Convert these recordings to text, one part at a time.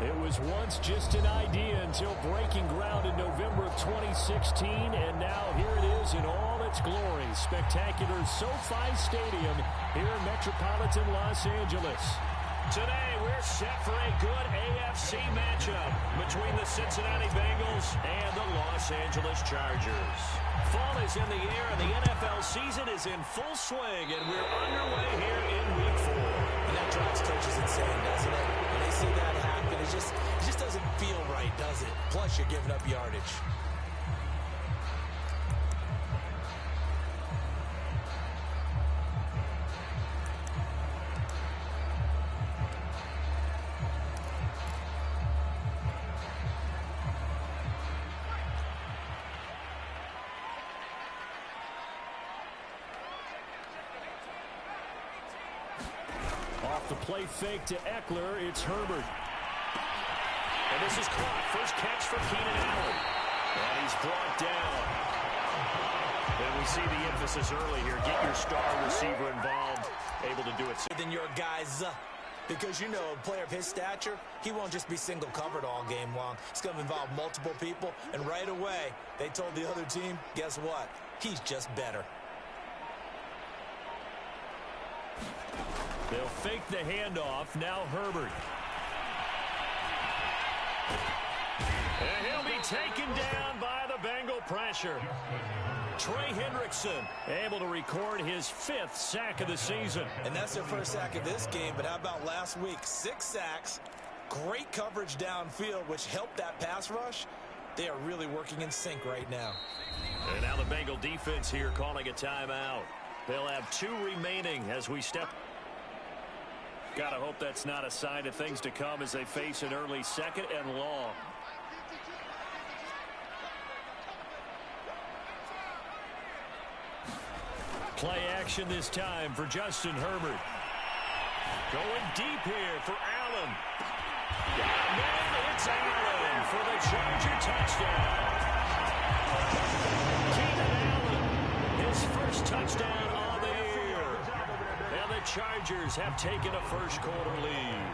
It was once just an idea until breaking ground in November of 2016, and now here it is in all its glory. Spectacular SoFi Stadium here in metropolitan Los Angeles. Today, we're set for a good AFC matchup between the Cincinnati Bengals and the Los Angeles Chargers. Fall is in the air, and the NFL season is in full swing, and we're underway here in Week 4. And that drives coaches insane, doesn't it? When they see that happen, it just doesn't feel right, does it? Plus, you're giving up yardage. Off the play fake to Eckler, it's Herbert. And this is caught. First catch for Keenan Allen. And he's brought down. And we see the emphasis early here. Get your star receiver involved, able to do it. Than your guys, because you know a player of his stature, he won't just be single covered all game long. It's going to involve multiple people. And right away, they told the other team, guess what? He's just better. They'll fake the handoff. Now Herbert. And he'll be taken down by the Bengal pressure. Trey Hendrickson able to record his 5th sack of the season. And that's their first sack of this game, but how about last week? 6 sacks, great coverage downfield, which helped that pass rush. They are really working in sync right now. And now the Bengal defense here calling a timeout. They'll have 2 remaining as we step. Gotta hope that's not a sign of things to come as they face an early 2nd and long. Play action this time for Justin Herbert. Going deep here for Allen. And it's Allen for the Charger touchdown. Keenan Allen, his first touchdown on the year. And the Chargers have taken a first-quarter lead.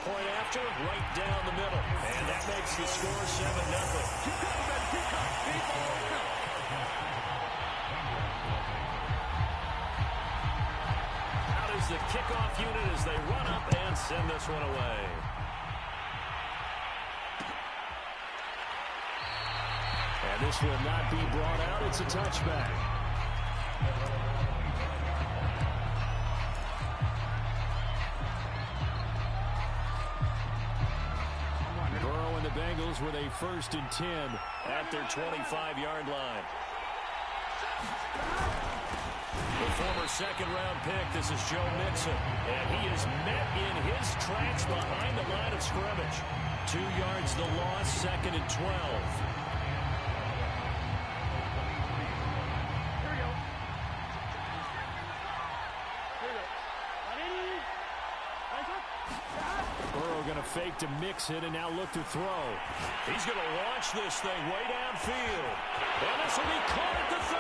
Point after, right down the middle. And that makes the score 7-0. Out is the kickoff unit as they run up and send this one away. And this will not be brought out. It's a touchback. Burrow and the Bengals with a 1st and 10 at their 25-yard line. The former 2nd-round pick, this is Joe Mixon. And he is met in his tracks behind the line of scrimmage. 2 yards the loss, 2nd and 12. Burrow going to fake to mix it and now look to throw. He's going to launch this thing way downfield. And this will be caught at the 30.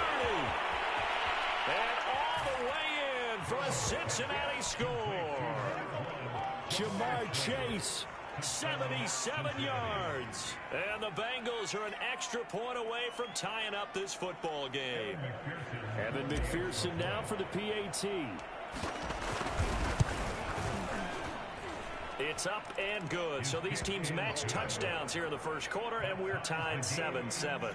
And all the way in for a Cincinnati score. Jamar Chase. 77 yards. And the Bengals are an extra point away from tying up this football game. Evan McPherson now for the PAT. It's up and good. So these teams match touchdowns here in the first quarter, and we're tied 7-7.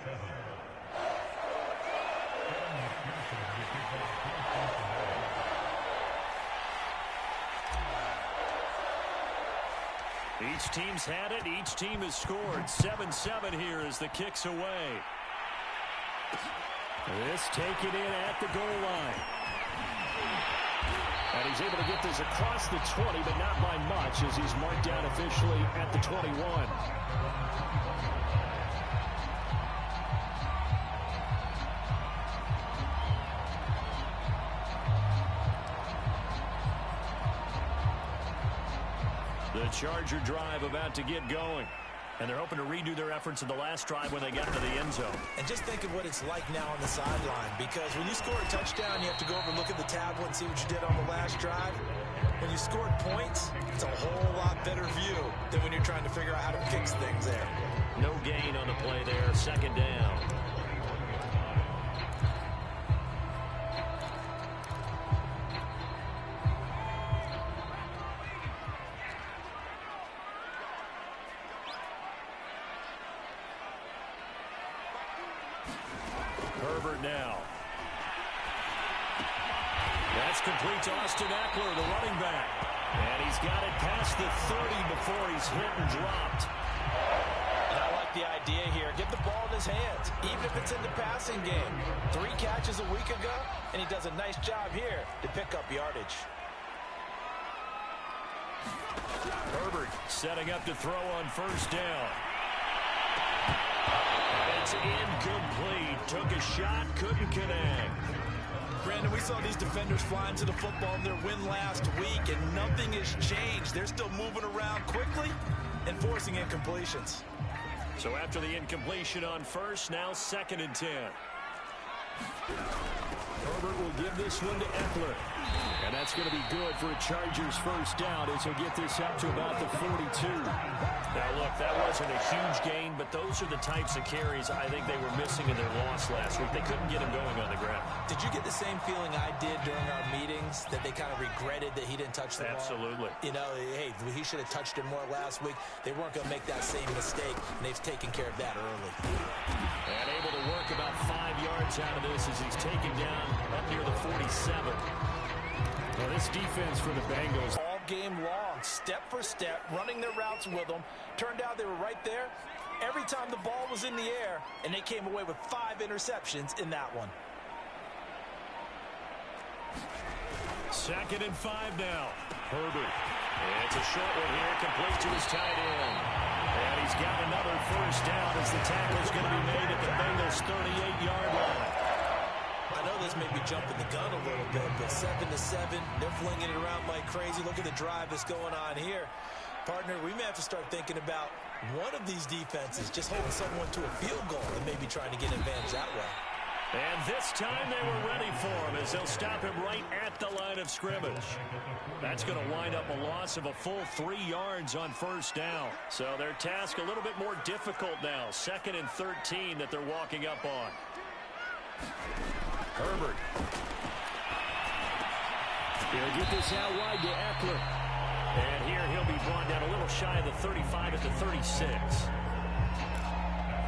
Each team's had it. Each team has scored. 7-7 here as the kick's away. This taken in at the goal line. And he's able to get this across the 20, but not by much as he's marked down officially at the 21. The Charger drive about to get going. And they're hoping to redo their efforts in the last drive when they got to the end zone. And just think of what it's like now on the sideline, because when you score a touchdown, you have to go over and look at the tablet and see what you did on the last drive. When you scored points, it's a whole lot better view than when you're trying to figure out how to fix things there. No gain on the play there. Second down. Herbert now. That's complete to Austin Eckler, the running back. And he's got it past the 30 before he's hit and dropped. I like the idea here. Get the ball in his hands, even if it's in the passing game. 3 catches a week ago, and he does a nice job here to pick up yardage. Herbert setting up to throw on first down. It's incomplete. Took a shot, couldn't connect. Brandon, we saw these defenders flying to the football in their win last week, and nothing has changed. They're still moving around quickly and forcing incompletions. So after the incompletion on first, now 2nd and 10. Herbert will give this one to Eckler. And that's going to be good for a Chargers first down as he'll get this up to about the 42. Now, look, that wasn't a huge gain, but those are the types of carries I think they were missing in their loss last week. They couldn't get him going on the ground. Did you get the same feeling I did during our meetings, that they kind of regretted that he didn't touch the ball? Absolutely. You know, hey, he should have touched it more last week. They weren't going to make that same mistake, and they've taken care of that early. And able to work about 5 yards out of this as he's taken down up near the 47. Well, this defense for the Bengals all game long, step for step, running their routes with them. Turned out they were right there every time the ball was in the air, and they came away with 5 interceptions in that one. 2nd and 5 now. Herbert. It's a short one here, complete to his tight end. And he's got another first down as the tackle's going to be made at the Bengals' 38-yard line. I know this may be jumping the gun a little bit, but 7-7, they're flinging it around like crazy. Look at the drive that's going on here. Partner, we may have to start thinking about one of these defenses just holding someone to a field goal and maybe trying to get an advantage that way. And this time they were ready for him as they'll stop him right at the line of scrimmage. That's going to wind up a loss of a full 3 yards on first down. So their task a little bit more difficult now. 2nd and 13 that they're walking up on. Herbert. He'll get this out wide to Eckler. And here he'll be brought down a little shy of the 35 at the 36.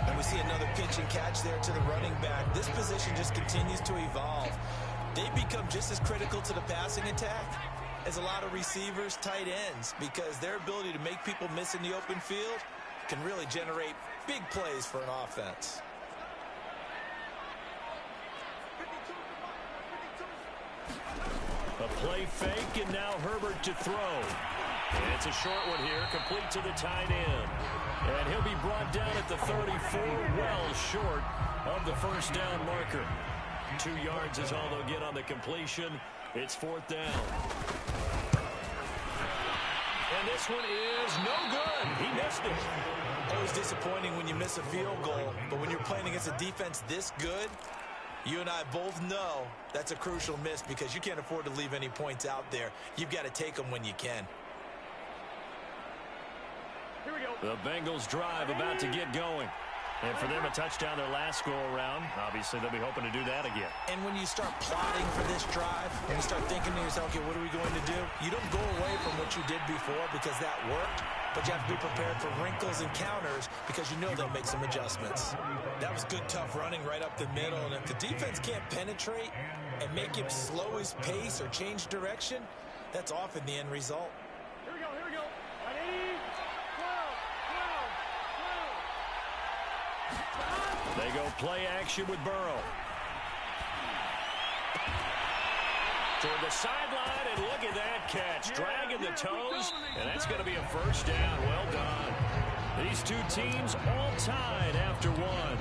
And we see another pitch and catch there to the running back. This position just continues to evolve. They become just as critical to the passing attack as a lot of receivers, tight ends, because their ability to make people miss in the open field can really generate big plays for an offense. A play fake, and now Herbert to throw. And it's a short one here, complete to the tight end. And he'll be brought down at the 34, well short of the first down marker. 2 yards is all they'll get on the completion. It's 4th down. And this one is no good. He missed it. Always disappointing when you miss a field goal, but when you're playing against a defense this good, you and I both know that's a crucial miss because you can't afford to leave any points out there. You've got to take them when you can. Here we go. The Bengals drive about to get going. And for them, a touchdown their last go-around. Obviously, they'll be hoping to do that again. And when you start plotting for this drive, and you start thinking to yourself, okay, what are we going to do? You don't go away from what you did before because that worked, but you have to be prepared for wrinkles and counters because you know they'll make some adjustments. That was good, tough running right up the middle, and if the defense can't penetrate and make him slow his pace or change direction, that's often the end result. Here we go, here we go. They go play action with Burrow. Toward the sideline, and look at that catch. Dragging the toes, and that's going to be a first down. Well done. These two teams all tied after one.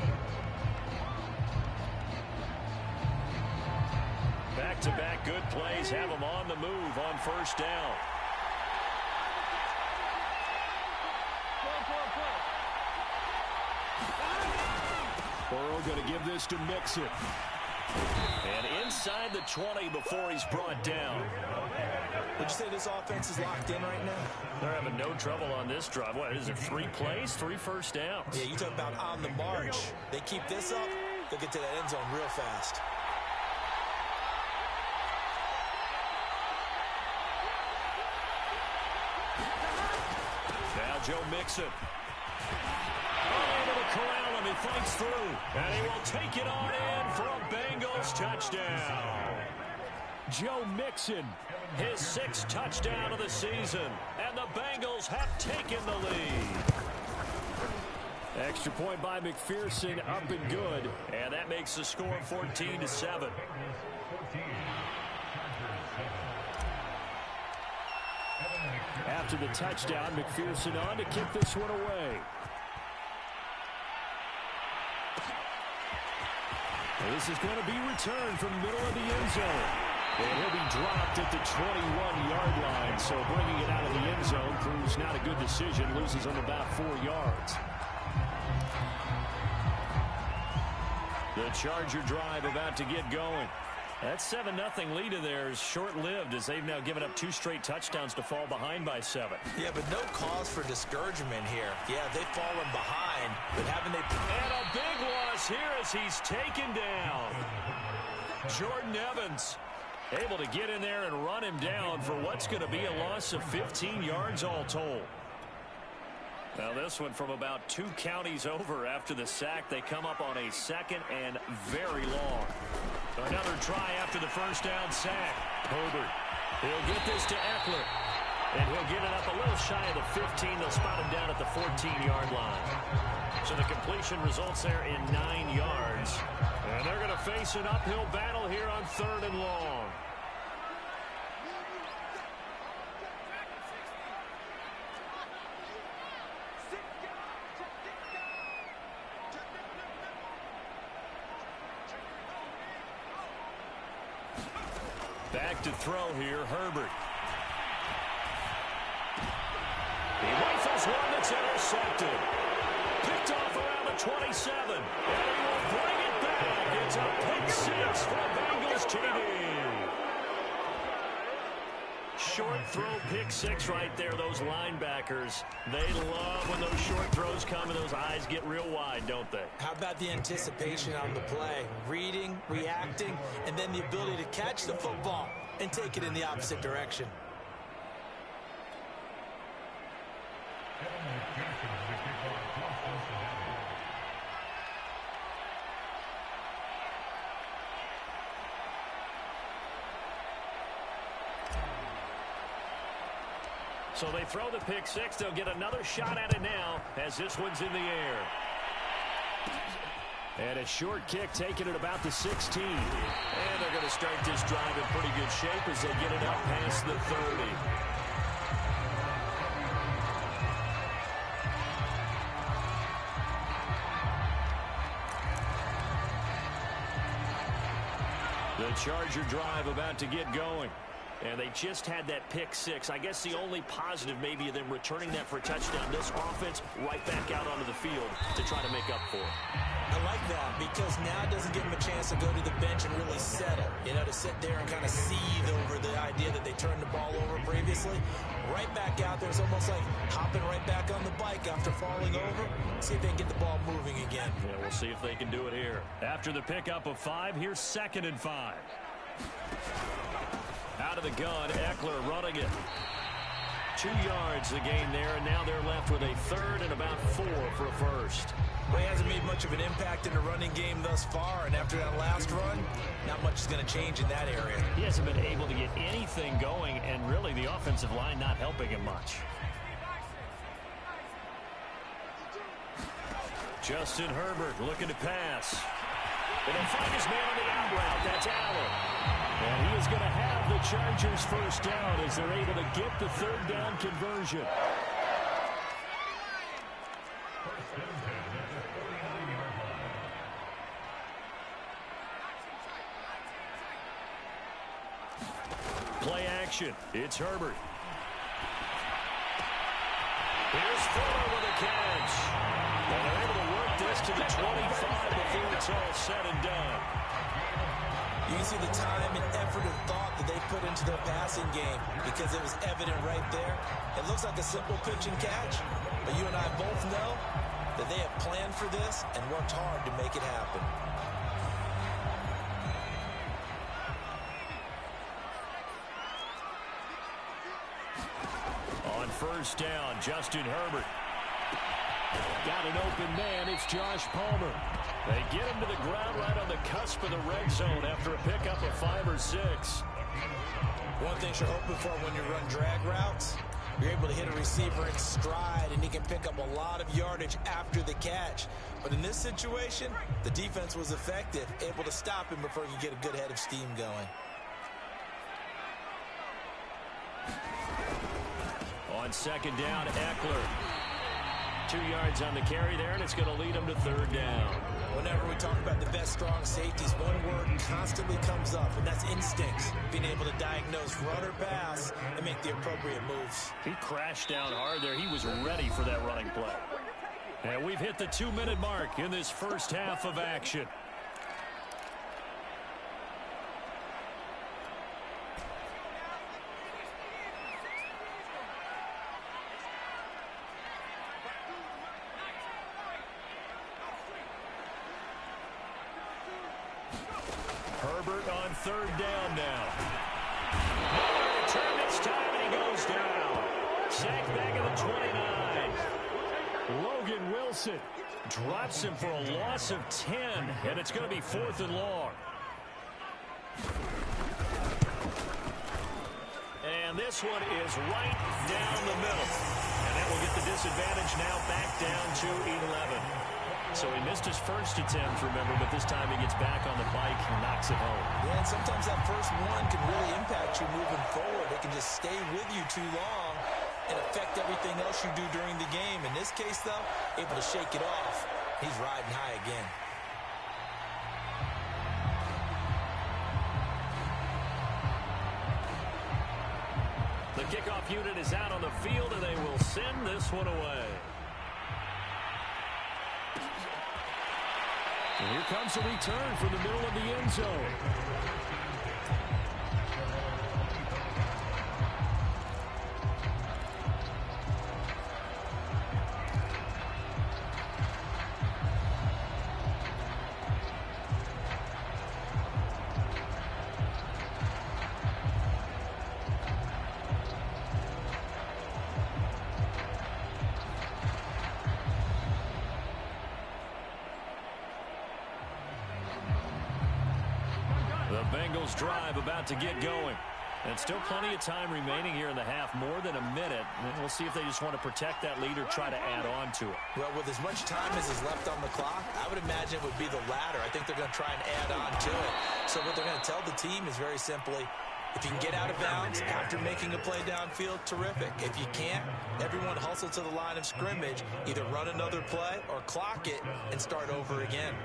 Back-to-back good plays have them on the move on first down. Burrow going to give this to Mixon. And inside the 20 before he's brought down. Would you say this offense is locked in right now? They're having no trouble on this drive. What is it, 3 plays, 3 first downs? Yeah, you talk about on the march. They keep this up, they'll get to that end zone real fast. Now Joe Mixon. Able to corral him. He fights through. And he will take it on in for a Bengals touchdown. Joe Mixon, his 6th touchdown of the season. And the Bengals have taken the lead. Extra point by McPherson, up and good. And that makes the score 14-7. After the touchdown, McPherson on to kick this one away. And this is going to be returned from the middle of the end zone. And he'll be dropped at the 21-yard line. So bringing it out of the end zone proves not a good decision. Loses him about 4 yards. The Charger drive about to get going. That 7-0 lead of theirs short-lived as they've now given up 2 straight touchdowns to fall behind by 7. Yeah, but no cause for discouragement here. Yeah, they've fallen behind, but haven't they... And a big loss here as he's taken down. Jordan Evans able to get in there and run him down for what's going to be a loss of 15 yards all told. Now this one from about 2 counties over after the sack. They come up on a 2nd and very long. Another try after the first down sack. Herbert. He'll get this to Eckler. And he'll get it up a little shy of the 15. They'll spot him down at the 14-yard line. So the completion results there in 9 yards. And they're going to face an uphill battle here on 3rd and long. Back to throw here, Herbert. He rifles one that's intercepted. Picked off around the 27. And he will bring it back. It's a pick 6 for the Bengals TD. Short throw pick 6 right there. Those linebackers, they love when those short throws come and those eyes get real wide, don't they? How about the anticipation on the play? Reading, reacting, and then the ability to catch the football and take it in the opposite direction. So they throw the pick 6. They'll get another shot at it now as this one's in the air. And a short kick taken at about the 16. And they're going to start this drive in pretty good shape as they get it up past the 30. The Charger drive about to get going. And they just had that pick 6. I guess the only positive maybe of them returning that for a touchdown. This offense right back out onto the field to try to make up for it. I like that because now it doesn't give them a chance to go to the bench and really settle. You know, to sit there and kind of seethe over the idea that they turned the ball over previously. Right back out there. It's almost like hopping right back on the bike after falling over. See if they can get the ball moving again. Yeah, we'll see if they can do it here. After the pickup of 5, here's 2nd and 5. Out of the gun, Eckler running it. 2 yards the gain there, and now they're left with a 3rd and about 4 for a first. Well, he hasn't made much of an impact in the running game thus far, and after that last run, not much is going to change in that area. He hasn't been able to get anything going, and really the offensive line not helping him much. Justin Herbert looking to pass. And he'll find his man on the out route. That's Allen. And he is going to have the Chargers first down as they're able to get the 3rd down conversion. Play action. It's Herbert. Here's Fuller with a catch. And they're able to work this to the 25 before before it's all said and done. You can see the time and effort and thought that they put into their passing game because it was evident right there. It looks like a simple pitch and catch, but you and I both know that they have planned for this and worked hard to make it happen. On first down, Justin Herbert. Got an open man. It's Josh Palmer. They get him to the ground right on the cusp of the red zone after a pickup of 5 or 6. One thing you're hoping for when you run drag routes, you're able to hit a receiver in stride, and he can pick up a lot of yardage after the catch. But in this situation, the defense was effective, able to stop him before he could get a good head of steam going. On second down, Eckler. 2 yards on the carry there, and it's going to lead him to third down. Whenever we talk about the best strong safeties, one word constantly comes up, and that's instincts. Being able to diagnose run or pass and make the appropriate moves. He crashed down hard there. He was ready for that running play. And we've hit the 2-minute mark in this first half of action. Herbert on third down now. Return this time, and he goes down. Sacked back at the 29. Logan Wilson drops him for a loss of 10, and it's going to be 4th and long. And this one is right down the middle. And that will get the disadvantage now back down to 11. So he missed his first attempt, remember, but this time he gets back on the bike and knocks it home. Yeah, and sometimes that first one can really impact you moving forward. It can just stay with you too long and affect everything else you do during the game. In this case, though, able to shake it off. He's riding high again. The kickoff unit is out on the field, and they will send this one away. And here comes a return from the middle of the end zone. Bengals drive about to get going. And still plenty of time remaining here in the half, more than a minute. And we'll see if they just want to protect that lead or try to add on to it. Well, with as much time as is left on the clock, I would imagine it would be the latter. I think they're going to try and add on to it. So what they're going to tell the team is very simply, if you can get out of bounds after making a play downfield, terrific. If you can't, everyone hustle to the line of scrimmage, either run another play or clock it and start over again.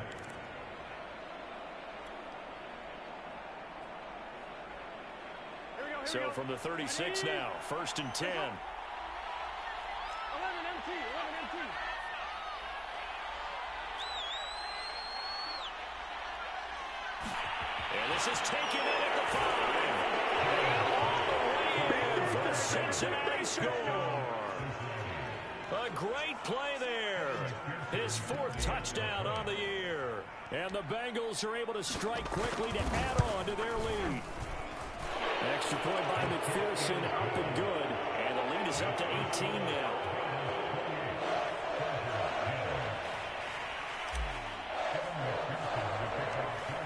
So from the 36 now, 1st and 10. 11 empty. And this is taken in at the 5. And all the way in for the Cincinnati score. A great play there. His 4th touchdown on the year. And the Bengals are able to strike quickly to add on to their lead. Extra point by McPherson, up and good. And the lead is up to 18 now.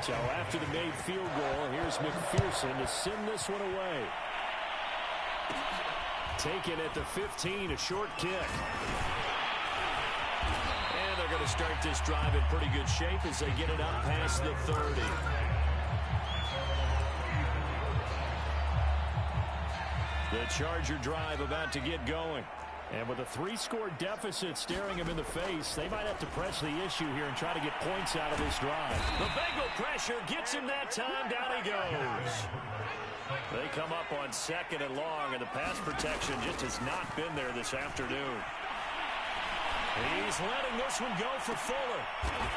So after the made field goal, here's McPherson to send this one away. Taken at the 15, a short kick. And they're going to start this drive in pretty good shape as they get it up past the 30. The Charger drive about to get going. And with a 3-score deficit staring him in the face, they might have to press the issue here and try to get points out of this drive. The Bengal pressure gets him that time. Down he goes. They come up on 2nd and long, and the pass protection just has not been there this afternoon. He's letting this one go for Fuller.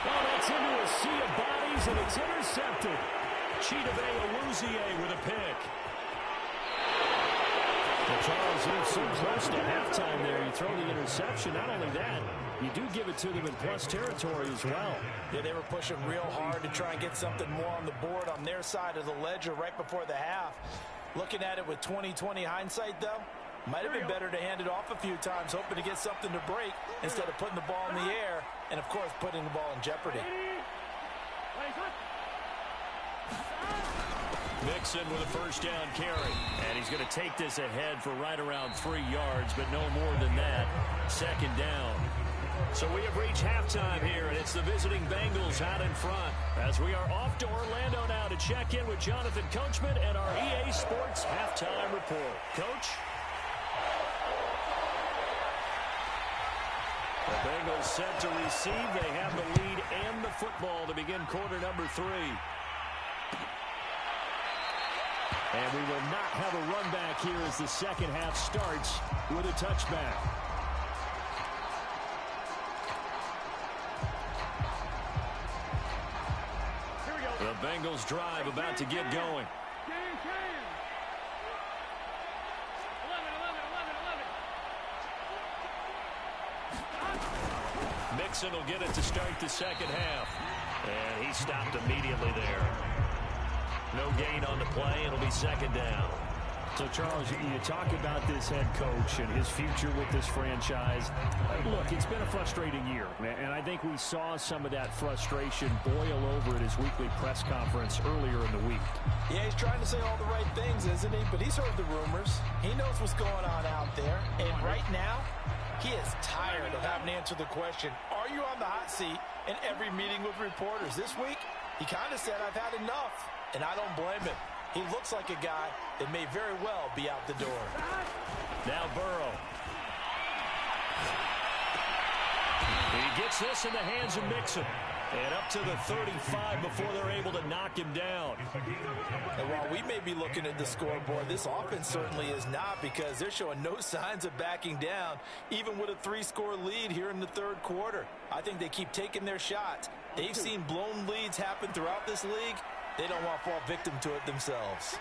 Oh, that's into a sea of bodies, and it's intercepted. Chidobe Awuzie with a pick. Well, Charles, you're so close to halftime there. You throw the interception. Not only that, you do give it to them in plus territory as well. Yeah, they were pushing real hard to try and get something more on the board on their side of the ledger right before the half. Looking at it with 20/20 hindsight, though, might have been better to hand it off a few times, hoping to get something to break instead of putting the ball in the air and, of course, putting the ball in jeopardy. Mixon with a first down carry. And he's going to take this ahead for right around 3 yards, but no more than that. Second down. So we have reached halftime here, and it's the visiting Bengals out in front. As we are off to Orlando now to check in with Jonathan Coachman and our EA Sports Halftime Report. Coach? The Bengals set to receive. They have the lead and the football to begin quarter number 3. And we will not have a run back here as the second half starts with a touchback. The Bengals drive about to get going. Mixon will get it to start the second half. And he stopped immediately there. No gain on the play. It'll be second down. So, Charles, you talk about this head coach and his future with this franchise. Look, it's been a frustrating year, and I think we saw some of that frustration boil over at his weekly press conference earlier in the week. Yeah, he's trying to say all the right things, isn't he? But he's heard the rumors. He knows what's going on out there. And right now, he is tired of having to answer the question, are you on the hot seat in every meeting with reporters? This week, he kind of said, I've had enough. And I don't blame him. He looks like a guy that may very well be out the door. Now Burrow. He gets this in the hands of Mixon. And up to the 35 before they're able to knock him down. And while we may be looking at the scoreboard, this offense certainly is not, because they're showing no signs of backing down, even with a 3-score lead here in the third quarter. I think they keep taking their shots. They've seen blown leads happen throughout this league. They don't want to fall victim to it themselves.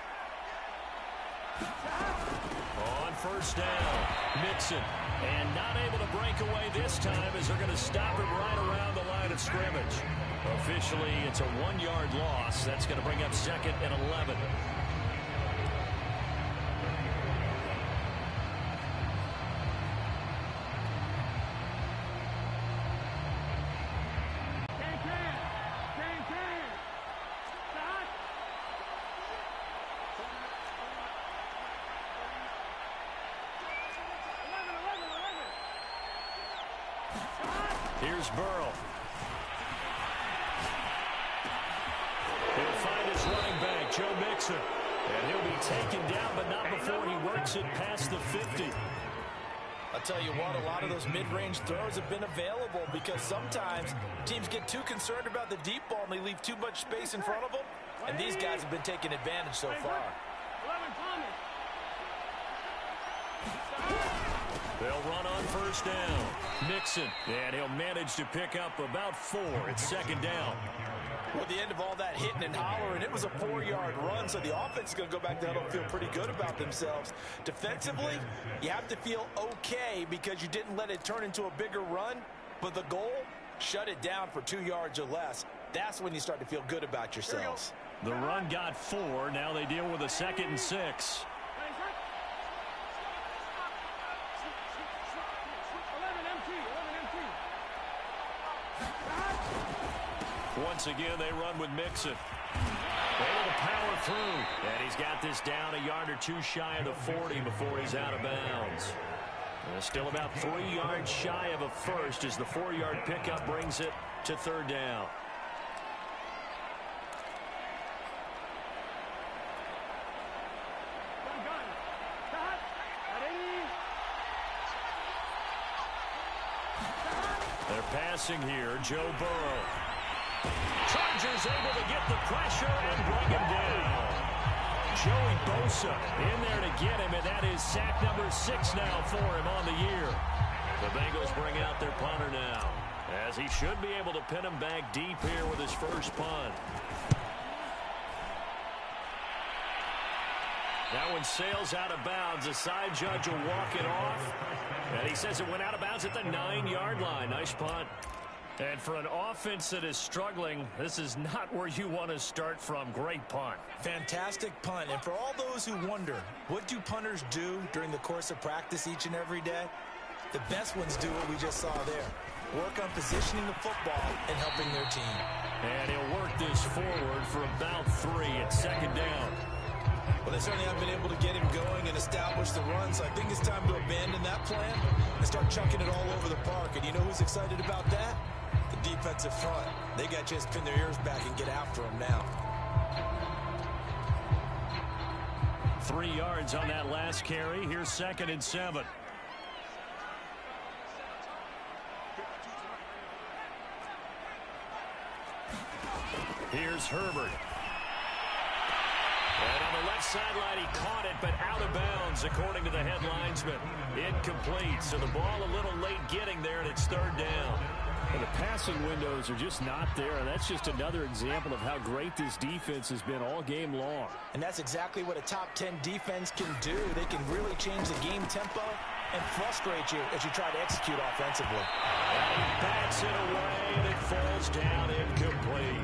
On first down, Mixon. And not able to break away this time as they're going to stop him right around the line of scrimmage. Officially, it's a 1-yard loss. That's going to bring up second and 11. Here's Burrow. He'll find his running back, Joe Mixon. And he'll be taken down, but not before he works it past the 50. I'll tell you what, a lot of those mid-range throws have been available, because sometimes teams get too concerned about the deep ball and they leave too much space in front of them. And these guys have been taking advantage so far. They'll run on first down. Mixon, and he'll manage to pick up about 4. It's second down. Well, at the end of all that hitting and hollering, it was a 4-yard run, so the offense is going to go back down and feel pretty good about themselves. Defensively, you have to feel okay because you didn't let it turn into a bigger run, but the goal, shut it down for 2 yards or less. That's when you start to feel good about yourselves. The run got 4. Now they deal with a 2nd and 6. Once again, they run with Mixon. Able to power through. And he's got this down a yard or 2 shy of the 40 before he's out of bounds. Still about 3 yards shy of a first as the 4-yard pickup brings it to third down. They're passing here, Joe Burrow. Chargers able to get the pressure and bring him down. Joey Bosa in there to get him, and that is sack number 6 now for him on the year. The Bengals bring out their punter now, as he should be able to pin him back deep here with his first punt. That one sails out of bounds. The side judge will walk it off. And he says it went out of bounds at the 9-yard line. Nice punt. And for an offense that is struggling, this is not where you want to start from. Great punt. Fantastic punt. And for all those who wonder, what do punters do during the course of practice each and every day? The best ones do what we just saw there. Work on positioning the football and helping their team. And he'll work this forward for about 3 at second down. Well, they certainly have been able to get him going and establish the run, so I think it's time to abandon that plan and start chucking it all over the park. And you know who's excited about that? The defensive front. They got to just pin their ears back and get after him now. 3 yards on that last carry. Here's 2nd and 7. Here's Herbert. And on the left sideline, he caught it, but out of bounds, according to the head linesman. Incomplete, so the ball a little late getting there, and it's 3rd down. And the passing windows are just not there, and that's just another example of how great this defense has been all game long. And that's exactly what a top 10 defense can do. They can really change the game tempo and frustrate you as you try to execute offensively. And he bats it away, and it falls down incomplete.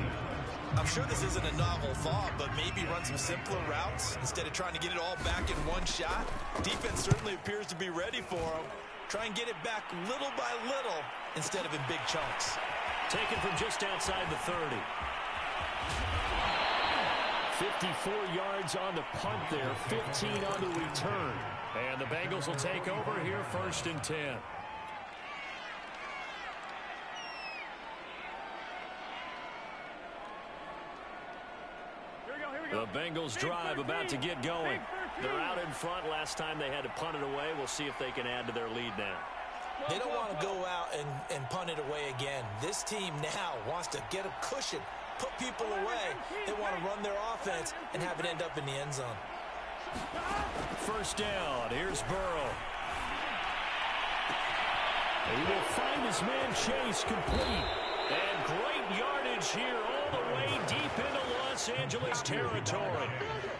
I'm sure this isn't a novel thought, but maybe run some simpler routes instead of trying to get it all back in one shot. Defense certainly appears to be ready for him. Try and get it back little by little instead of in big chunks. Taken from just outside the 30. 54 yards on the punt there, 15 on the return. And the Bengals will take over here, 1st and 10. The Bengals drive about to get going. They're out in front. Last time they had to punt it away. We'll see if they can add to their lead now. They don't want to go out and punt it away again. This team now wants to get a cushion, put people away. They want to run their offense and have it end up in the end zone. 1st down. Here's Burrow. He will find his man Chase complete. And great yardage here all the way deep into Los Angeles territory.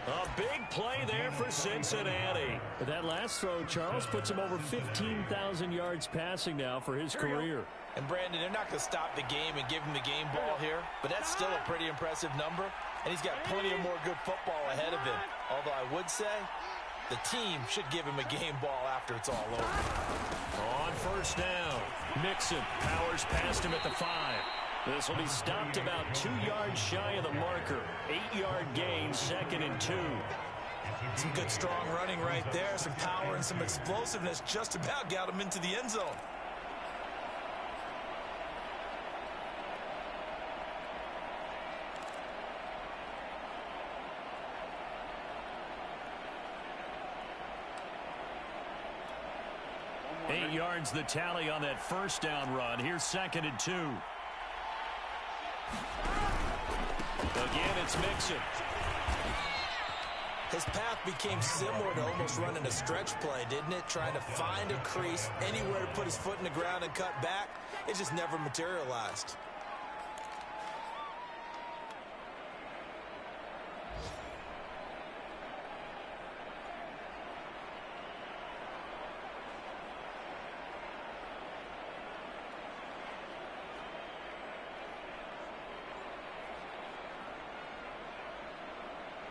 A big play there for Cincinnati. But that last throw, Charles, puts him over 15,000 yards passing now for his career. And Brandon, they're not going to stop the game and give him the game ball here, but that's still a pretty impressive number, and he's got plenty of more good football ahead of him. Although I would say the team should give him a game ball after it's all over. On 1st down, Mixon powers past him at the 5. This will be stopped about 2 yards shy of the marker. 8-yard gain, 2nd and 2. Some good strong running right there. Some power and some explosiveness just about got him into the end zone. Eight yards the tally on that 1st down run. Here's 2nd and 2. Again, it's Mixon. His path became similar to almost running a stretch play, didn't it? Trying to find a crease, anywhere to put his foot in the ground and cut back. It just never materialized.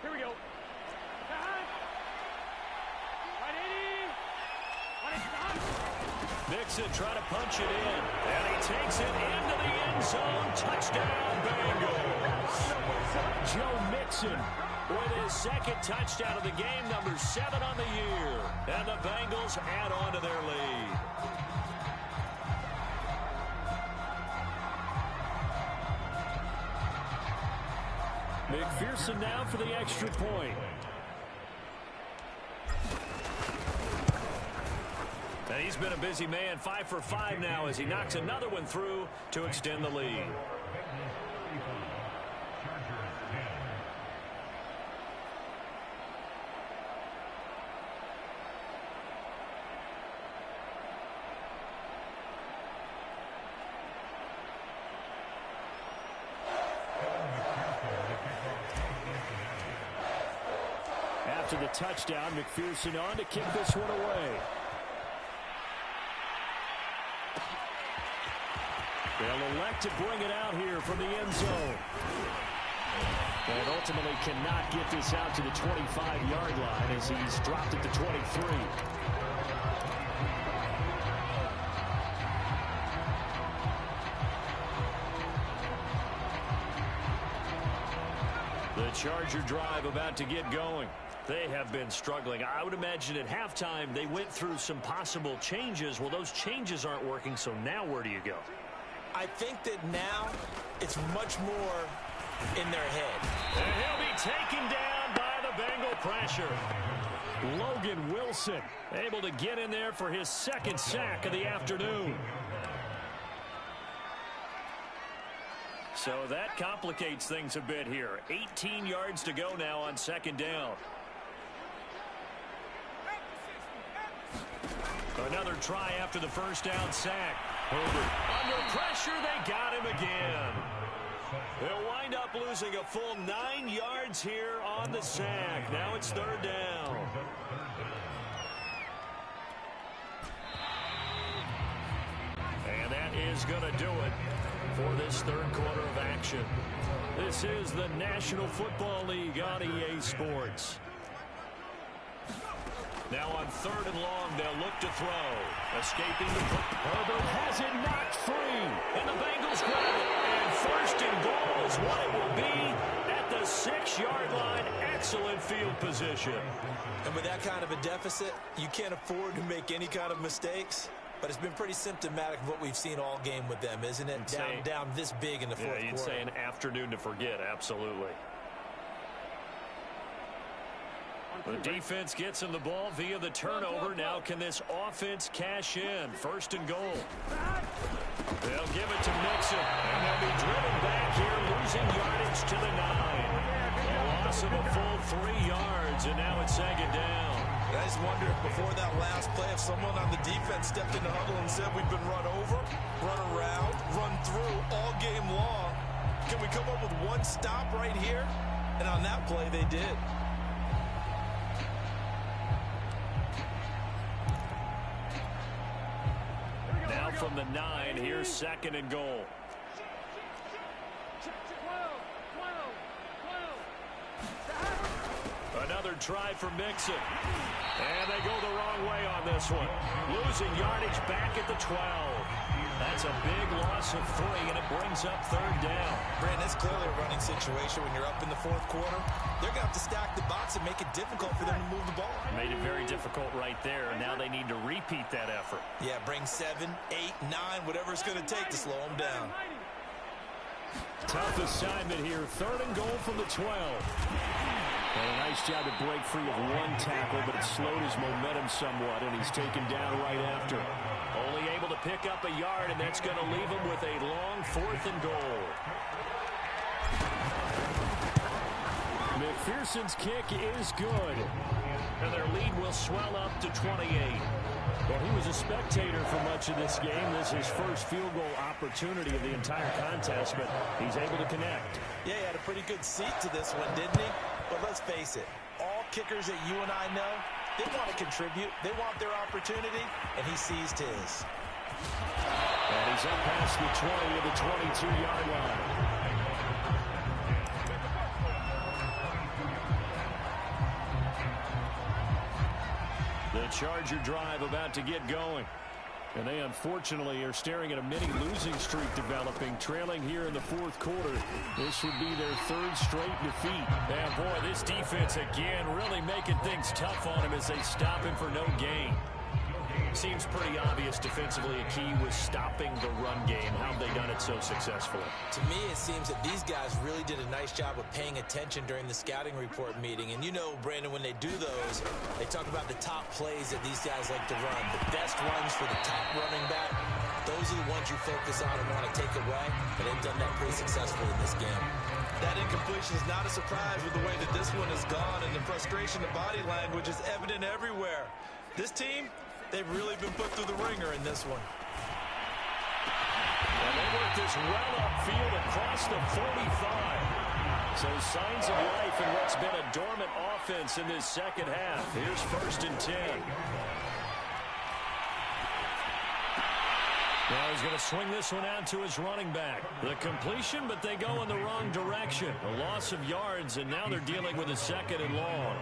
Here we go. Mixon trying to punch it in, and he takes it into the end zone. Touchdown, Bengals. Joe Mixon with his 2nd touchdown of the game, number 7 on the year. And the Bengals add on to their lead. McPherson now for the extra point. And he's been a busy man, 5 for 5 now as he knocks another one through to extend the lead. to the touchdown. McPherson on to kick this one away. They'll elect to bring it out here from the end zone. And ultimately cannot get this out to the 25-yard line as he's dropped at the 23. The Charger drive about to get going. They have been struggling. I would imagine at halftime they went through some possible changes. Well, those changes aren't working, so now where do you go? I think that now it's much more in their head. And he'll be taken down by the Bengal pressure. Logan Wilson able to get in there for his second sack of the afternoon. So that complicates things a bit here. 18 yards to go now on second down. Another try after the first down sack. Herbert under pressure. They got him again. They'll wind up losing a full 9 yards here on the sack. Now it's third down. And that is going to do it for this third quarter of action. This is the National Football League on EA Sports. Now on third and long, they'll look to throw. Escaping the Herbert has it knocked free. And the Bengals grab it. And first and goal is what it will be at the 6-yard line. Excellent field position. And with that kind of a deficit, you can't afford to make any kind of mistakes. But it's been pretty symptomatic of what we've seen all game with them, isn't it? Down this big in the fourth quarter. You'd say an afternoon to forget, absolutely. The defense gets him the ball via the turnover. Now can this offense cash in? First and goal. They'll give it to Mixon. And they'll be driven back here, losing yardage to the 9. A loss of a full 3 yards, and now it's second down. I just wonder if before that last play, if someone on the defense stepped in the huddle and said, we've been run over, run around, run through all game long. Can we come up with one stop right here? And on that play, they did. Now from the 9, here's second and goal. Another try for Mixon. And they go the wrong way on this one. Losing yardage back at the 12. That's a big loss of 3, and it brings up third down. Brandon, it's clearly a running situation when you're up in the fourth quarter. They're going to have to stack the box and make it difficult for them to move the ball. Made it very difficult right there, and now they need to repeat that effort. Yeah, bring 7, 8, 9, whatever it's going to take to slow them down. Tough assignment here. Third and goal from the 12. And a nice job to break free of one tackle, but it slowed his momentum somewhat, and he's taken down right after. Only able to pick up a yard, and that's going to leave him with a long fourth and goal. McPherson's kick is good. And their lead will swell up to 28. Well, he was a spectator for much of this game. This is his first field goal opportunity of the entire contest, but he's able to connect. Yeah, he had a pretty good seat to this one, didn't he? But let's face it, all kickers that you and I know, they want to contribute. They want their opportunity, and he seized his. And he's up past the 20 to the 22-yard line. The Charger drive about to get going. And they unfortunately are staring at a mini losing streak developing, trailing here in the fourth quarter. This would be their third straight defeat. And boy, this defense again really making things tough on him as they stop him for no gain. Seems pretty obvious defensively a key was stopping the run game. How have they done it so successfully? To me, it seems that these guys really did a nice job of paying attention during the scouting report meeting. And you know, Brandon, when they do those, they talk about the top plays that these guys like to run. The best runs for the top running back, those are the ones you focus on and want to take away. And they've done that pretty successfully in this game. That incompletion is not a surprise with the way that this one has gone. And the frustration of body language is evident everywhere. This team, they've really been put through the ringer in this one. And they work this well upfield across the 45. So signs of life in what's been a dormant offense in this second half. Here's 1st and 10. Now he's going to swing this one out to his running back. The completion, but they go in the wrong direction. A loss of yards, and now they're dealing with a 2nd and long.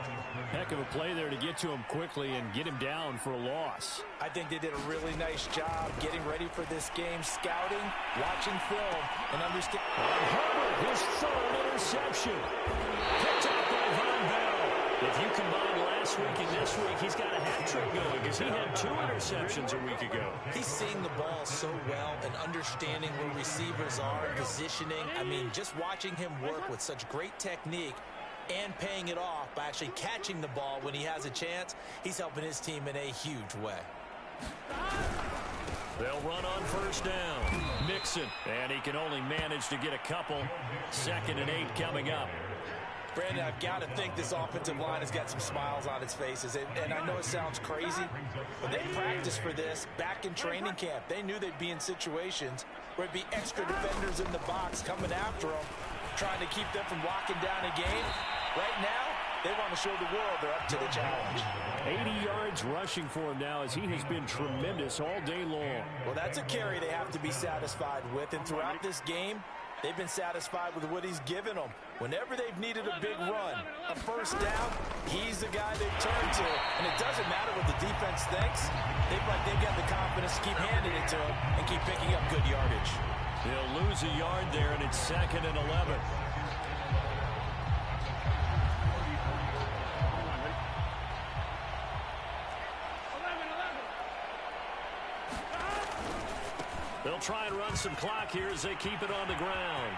Heck of a play there to get to him quickly and get him down for a loss. I think they did a really nice job getting ready for this game, scouting, watching film, and understanding. Herbert, his 3rd interception. Picked up by Von Bell. If you combine last week and this week, he's got a hat trick going because he had 2 interceptions a week ago. He's seeing the ball so well and understanding where receivers are and positioning. I mean, just watching him work with such great technique and paying it off by actually catching the ball when he has a chance, he's helping his team in a huge way. They'll run on 1st down. Mixon, and he can only manage to get a couple. 2nd and 8 coming up. Brandon, I've got to think this offensive line has got some smiles on its faces. And I know it sounds crazy, but they practiced for this back in training camp. They knew they'd be in situations where it'd be extra defenders in the box coming after them, trying to keep them from locking down a game. Right now, they want to show the world they're up to the challenge. 80 yards rushing for him now as he has been tremendous all day long. Well, that's a carry they have to be satisfied with. And throughout this game, they've been satisfied with what he's given them. Whenever they've needed a big run, a 1st down, he's the guy they've turned to. And it doesn't matter what the defense thinks. They've got the confidence to keep handing it to him and keep picking up good yardage. They'll lose a yard there, and it's 2nd and 11. They'll try and run some clock here as they keep it on the ground.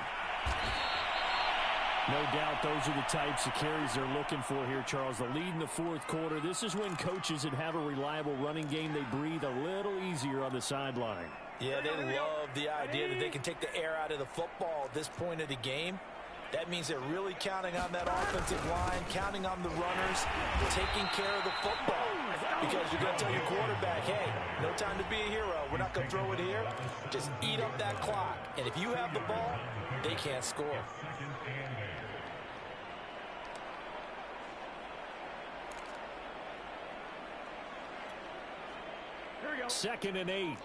No doubt those are the types of carries they're looking for here, Charles. The lead in the 4th quarter. This is when coaches that have a reliable running game, they breathe a little easier on the sideline. Yeah, they love the idea that they can take the air out of the football at this point of the game. That means they're really counting on that offensive line, counting on the runners, taking care of the football. Because you're going to tell your quarterback, hey, no time to be a hero. We're not going to throw it here. Just eat up that clock. And if you have the ball, they can't score. 2nd and 8. Here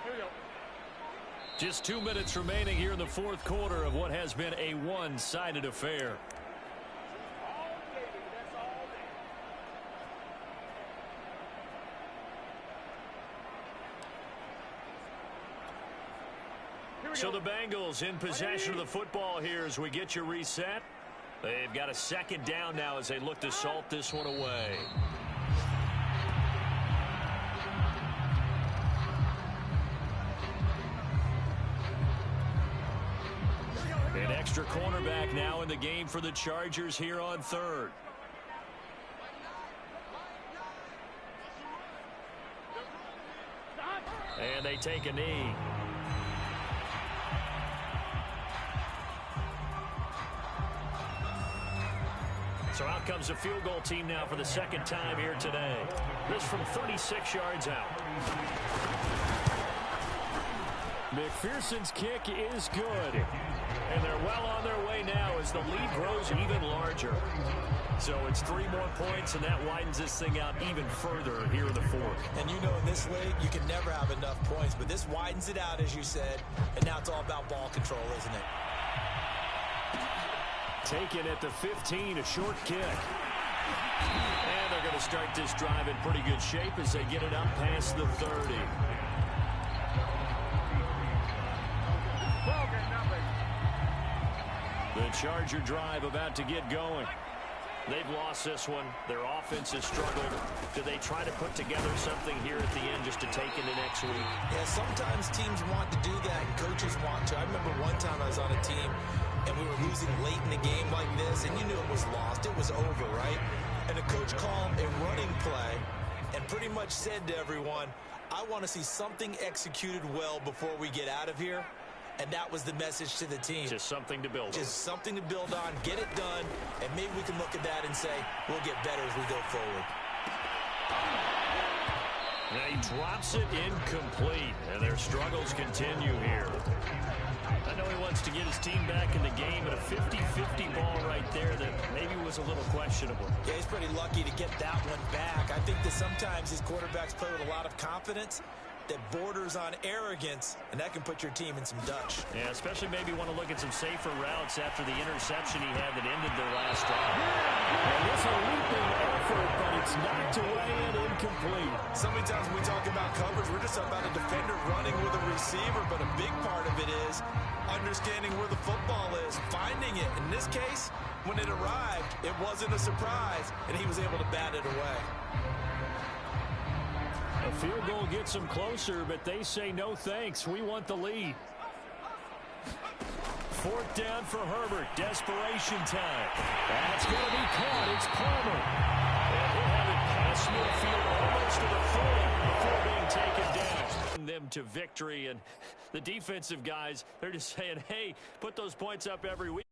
we go. Just 2 minutes remaining here in the 4th quarter of what has been a one-sided affair. So the Bengals in possession of the football here as we get you reset. They've got a 2nd down now as they look to salt this one away. An extra cornerback now in the game for the Chargers here on 3rd. And they take a knee. So out comes a field goal team now for the 2nd time here today. This from 36 yards out. McPherson's kick is good. And they're well on their way now as the lead grows even larger. So it's 3 more points, and that widens this thing out even further here in the 4th. And you know in this league, you can never have enough points, but this widens it out, as you said, and now it's all about ball control, isn't it? Taken at the 15, a short kick. And they're going to start this drive in pretty good shape as they get it up past the 30. The Charger drive about to get going. They've lost this one. Their offense has struggled. Do they try to put together something here at the end just to take into next week? Yeah, sometimes teams want to do that and coaches want to. I remember one time I was on a team and we were losing late in a game like this, and you knew it was lost. It was over, right? And the coach called a running play and pretty much said to everyone, I want to see something executed well before we get out of here. And that was the message to the team. Just something to build on. Just something to build on, get it done, and maybe we can look at that and say, we'll get better as we go forward. Now he drops it incomplete, and their struggles continue here. I know he wants to get his team back in the game, but a 50-50 ball right there that maybe was a little questionable. Yeah, he's pretty lucky to get that one back. I think that sometimes these quarterbacks play with a lot of confidence that borders on arrogance, and that can put your team in some Dutch. Yeah, especially maybe want to look at some safer routes after the interception he had that ended their last drive. And it's a leaping effort, but it's knocked away and incomplete. So many times when we talk about coverage, we're just about a defender running with a receiver, but a big part of it is understanding where the football is, finding it. In this case, when it arrived, it wasn't a surprise, and he was able to bat it away. A field goal gets them closer, but they say no thanks. We want the lead. Fourth down for Herbert. Desperation time. That's going to be caught. It's Palmer. And he'll have it past midfield almost to the 40 before being taken down. Them to victory, and the defensive guys, they're just saying, hey, put those points up every week.